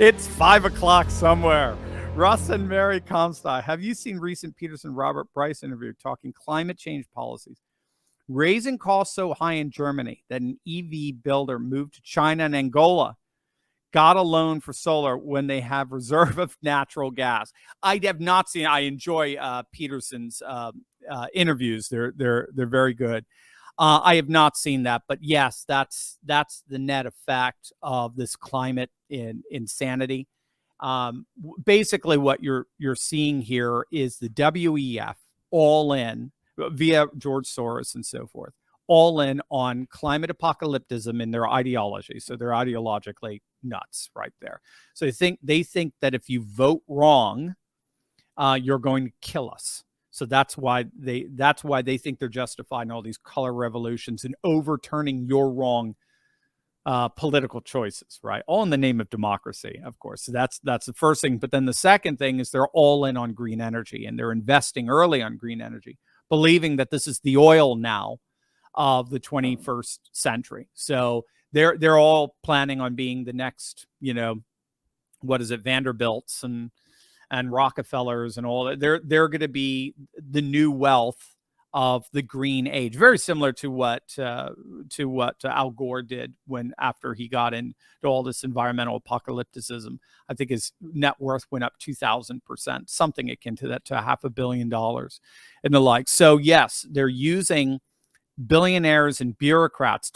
It's 5 o'clock somewhere. Russ and Mary Comstock. Have you seen recent Peterson Robert Bryce interview talking climate change policies? Raising costs so high in Germany that an EV builder moved to China and Angola, got a loan for solar when they have reserve of natural gas. I have not seen. I enjoy Peterson's interviews. They're very good. I have not seen that, but yes, that's the net effect of this climate insanity. Basically, what you're seeing here is the WEF all in via George Soros and so forth, all in on climate apocalypticism in their ideology. So they're ideologically nuts right there. So they think that if you vote wrong, you're going to kill us. So that's why they think they're justified in all these color revolutions and overturning your wrong political choices, right? All in the name of democracy, of course. So that's the first thing. But then the second thing is they're all in on green energy, and they're investing early on green energy, believing that this is the oil now of the 21st century. So they're all planning on being the next, Vanderbilts and Rockefellers and all that. They're going to be the new wealth of the green age, very similar to what Al Gore did after he got into all this environmental apocalypticism. I think his net worth went up 2,000%, something akin to that, to $500 million and the like. So yes, they're using billionaires and bureaucrats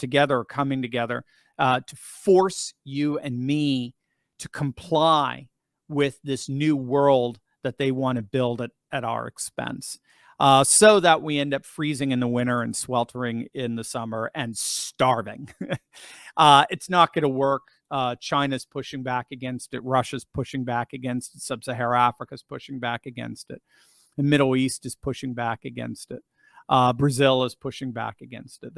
coming together to force you and me to comply with this new world that they want to build at our expense, so that we end up freezing in the winter and sweltering in the summer and starving. It's not going to work. China's pushing back against it. Russia's pushing back against it. Sub-Saharan Africa's pushing back against it. The Middle East is pushing back against it. Brazil is pushing back against it.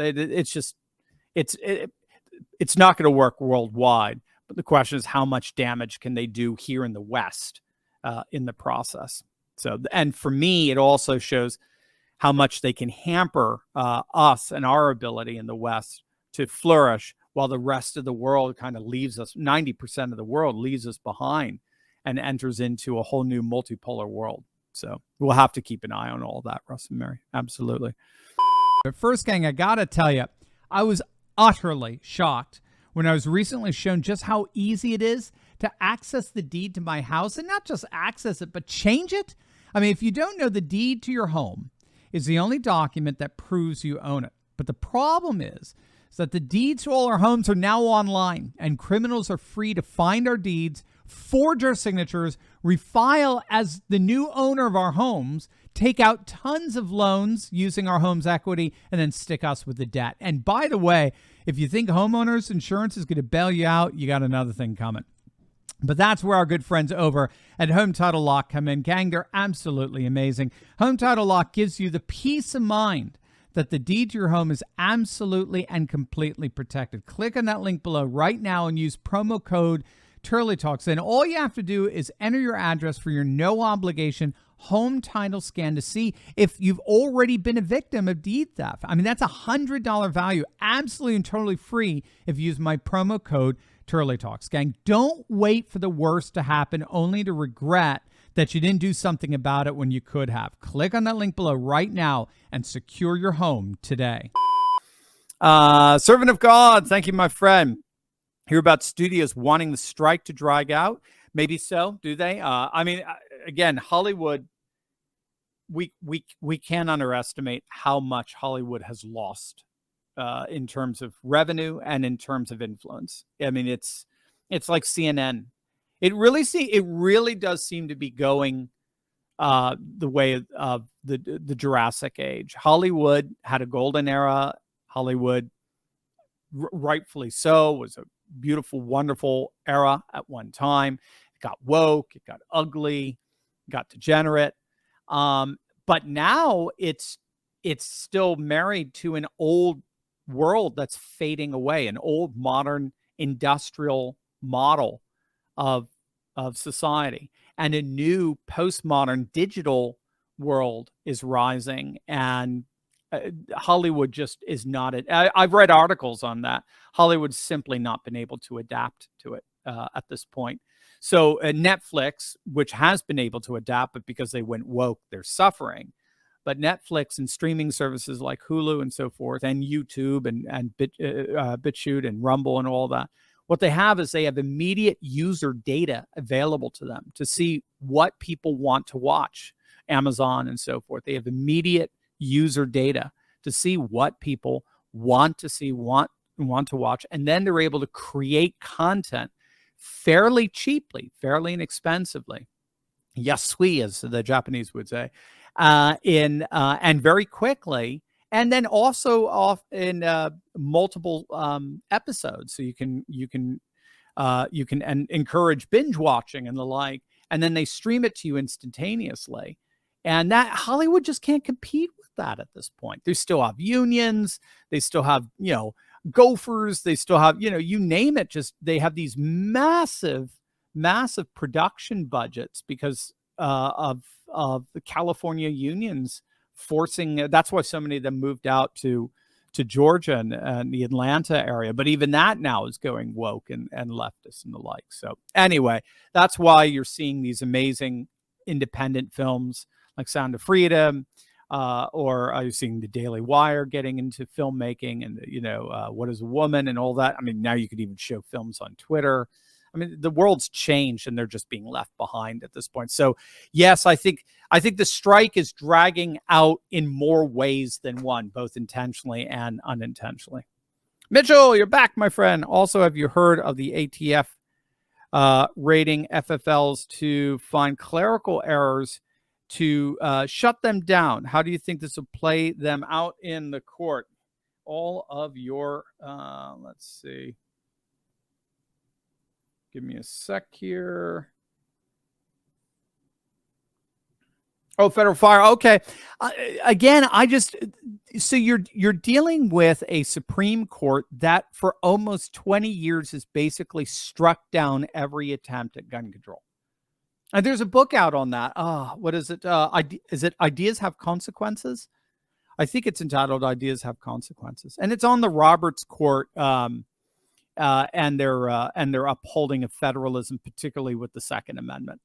It's not going to work worldwide. But the question is, how much damage can they do here in the West in the process? So, and for me, it also shows how much they can hamper us and our ability in the West to flourish, while the rest of the world kind of leaves us, 90% of the world leaves us behind and enters into a whole new multipolar world. So we'll have to keep an eye on all that, Russ and Mary. Absolutely. But first, gang, I got to tell you, I was utterly shocked when I was recently shown just how easy it is to access the deed to my house, and not just access it, but change it. I mean, if you don't know, the deed to your home is the only document that proves you own it. But the problem is that the deeds to all our homes are now online, and criminals are free to find our deeds, forge our signatures, refile as the new owner of our homes, take out tons of loans using our home's equity, and then stick us with the debt. And by the way, if you think homeowners insurance is going to bail you out, you got another thing coming. But that's where our good friends over at Home Title Lock come in. Gang, they're absolutely amazing. Home Title Lock gives you the peace of mind that the deed to your home is absolutely and completely protected. Click on that link below right now and use promo code Turley Talks. And all you have to do is enter your address for your no obligation home title scan to see if you've already been a victim of deed theft. I mean, that's $100 value, absolutely and totally free if you use my promo code Turley Talks. Gang, don't wait for the worst to happen only to regret that you didn't do something about it when you could have. Click on that link below right now and secure your home today. Servant of God, thank you, my friend. Hear about studios wanting the strike to drag out? Maybe so. Do they? I mean, again, Hollywood, we can't underestimate how much Hollywood has lost in terms of revenue and in terms of influence. I mean, it's like CNN. It really does seem to be going the way of the Jurassic Age. Hollywood had a golden era. Hollywood, rightfully so, was a beautiful, wonderful era at one time. It got woke, it got ugly, got degenerate. But now it's still married to an old world that's fading away, an old modern industrial model of society, and a new postmodern digital world is rising. And Hollywood just is not it. I've read articles on that. Hollywood's simply not been able to adapt to it at this point. So Netflix, which has been able to adapt, but because they went woke, they're suffering. But Netflix and streaming services like Hulu and so forth, and YouTube and BitChute and Rumble and all that, what they have is they have immediate user data available to them to see what people want to watch. Amazon and so forth. They have immediate user data to see what people want to see, want to watch, and then they're able to create content fairly cheaply, fairly inexpensively. Yasui, as the Japanese would say, and very quickly, and then also off in multiple episodes, so you can encourage binge watching and the like, and then they stream it to you instantaneously. And that Hollywood just can't compete with that at this point. They still have unions, they still have gophers, they still have you name it. Just they have these massive production budgets because of the California unions forcing. That's why so many of them moved out to Georgia and the Atlanta area. But even that now is going woke and leftist and the like. So anyway, that's why you're seeing these amazing independent films like Sound of Freedom, or are you seeing the Daily Wire getting into filmmaking and What Is a Woman and all that? I mean, now you could even show films on Twitter. I mean, the world's changed and they're just being left behind at this point. So yes, I think the strike is dragging out in more ways than one, both intentionally and unintentionally. Mitchell, you're back, my friend. Also, have you heard of the ATF rating FFLs to find clerical errors to shut them down? How do you think this will play them out in the court? All of your, let's see. Give me a sec here. Oh, federal fire. Okay. Again, so you're dealing with a Supreme Court that for almost 20 years has basically struck down every attempt at gun control. And there's a book out on that. What is it? Is it Ideas Have Consequences? I think it's entitled Ideas Have Consequences. And it's on the Roberts Court, and their upholding of federalism, particularly with the Second Amendment.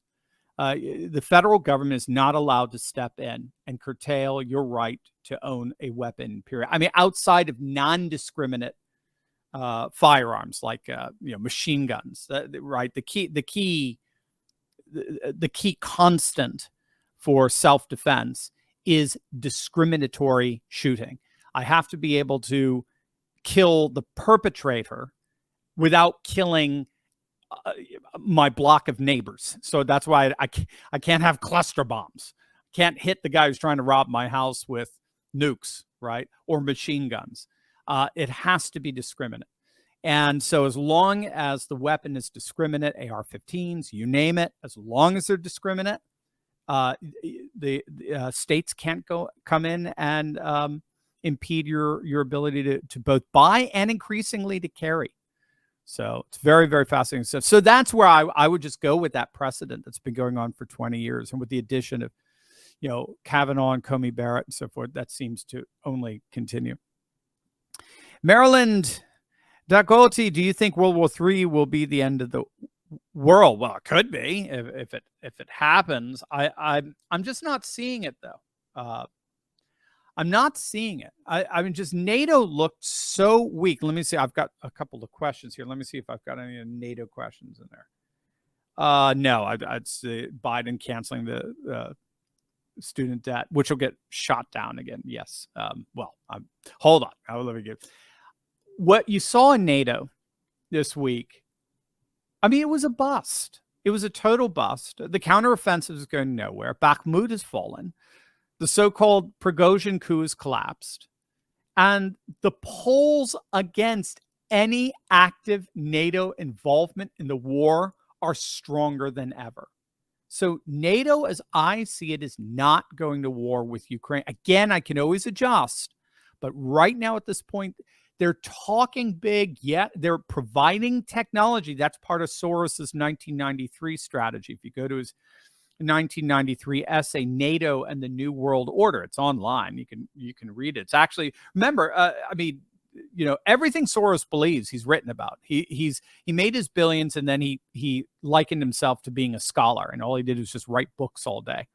The federal government is not allowed to step in and curtail your right to own a weapon, period. I mean, outside of non-discriminate firearms like machine guns, right? The key constant for self-defense is discriminatory shooting. I have to be able to kill the perpetrator without killing my block of neighbors. So that's why I can't have cluster bombs. Can't hit the guy who's trying to rob my house with nukes, right? Or machine guns. It has to be discriminate. And so as long as the weapon is discriminate, AR-15s, you name it, as long as they're discriminate, the states can't come in and impede your ability to both buy and increasingly to carry. So it's very, very fascinating stuff. So that's where I would just go with that precedent that's been going on for 20 years. And with the addition of, Kavanaugh and Comey Barrett and so forth, that seems to only continue. Maryland Dakota, do you think World War III will be the end of the world? Well, it could be if it happens. I'm just not seeing it though. I'm not seeing it. I mean, just NATO looked so weak. Let me see. I've got a couple of questions here. Let me see if I've got any NATO questions in there. No, I'd say Biden canceling the student debt, which will get shot down again. Yes. Hold on. Let me get what you saw in NATO this week. I mean, it was a bust. It was a total bust. The counteroffensive is going nowhere. Bakhmut has fallen. The so-called Prigozhin coup has collapsed. And the polls against any active NATO involvement in the war are stronger than ever. So NATO, as I see it, is not going to war with Ukraine. Again, I can always adjust. But right now at this point, they're talking big, yet they're providing technology. That's part of Soros's 1993 strategy. If you go to his 1993 essay, NATO and the New World Order, it's online. You can read it. It's actually, remember, everything Soros believes he's written about. He made his billions, and then he likened himself to being a scholar, and all he did was just write books all day.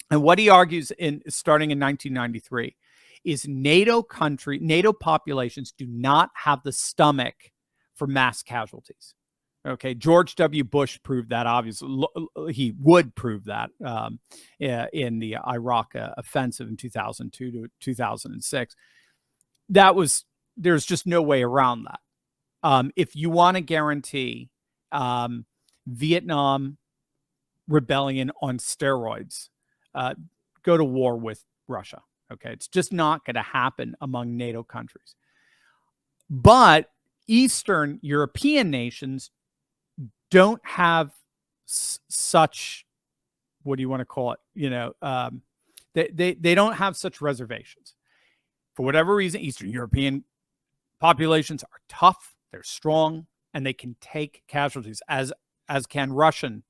And what he argues starting in 1993 is NATO populations do not have the stomach for mass casualties. Okay, George W. Bush proved that. Obviously, he would prove that in the Iraq offensive in 2002 to 2006. There's just no way around that. If you want to guarantee Vietnam rebellion on steroids, go to war with Russia. Okay, it's just not going to happen among NATO countries. But Eastern European nations don't have such, what do you want to call it? They don't have such reservations. For whatever reason, Eastern European populations are tough, they're strong, and they can take casualties, as can Russian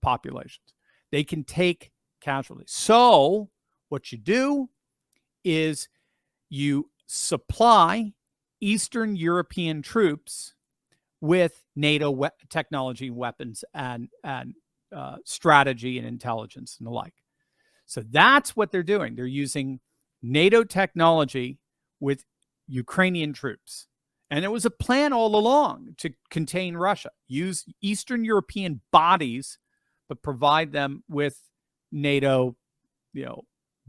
populations. They can take casualties. So what you do is you supply Eastern European troops with NATO technology, weapons, and strategy and intelligence and the like. So that's what they're doing. They're using NATO technology with Ukrainian troops. And it was a plan all along to contain Russia. Use Eastern European bodies, but provide them with NATO,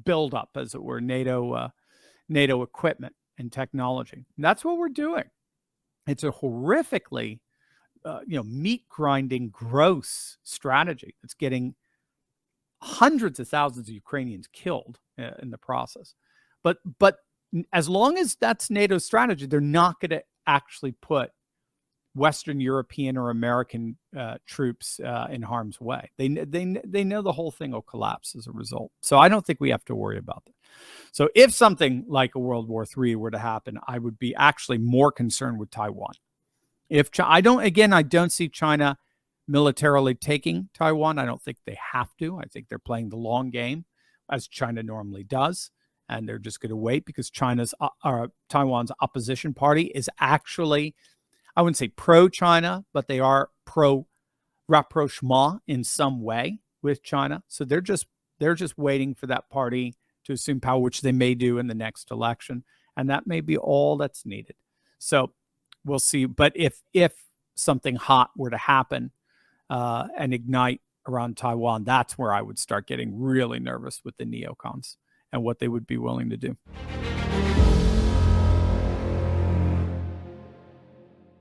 build up, as it were, NATO equipment and technology. And that's what we're doing. It's a horrifically, meat grinding, gross strategy that's getting hundreds of thousands of Ukrainians killed in the process. But as long as that's NATO's strategy, they're not going to actually put Western European or American troops in harm's way. They know the whole thing will collapse as a result. So I don't think we have to worry about that. So if something like a World War III were to happen, I would be actually more concerned with Taiwan. I don't see China militarily taking Taiwan. I don't think they have to. I think they're playing the long game, as China normally does, and they're just going to wait, because Taiwan's opposition party is actually, I wouldn't say pro-China, but they are pro-rapprochement in some way with China. So they're just waiting for that party to assume power, which they may do in the next election, and that may be all that's needed. So we'll see. But if something hot were to happen and ignite around Taiwan, that's where I would start getting really nervous with the neocons and what they would be willing to do.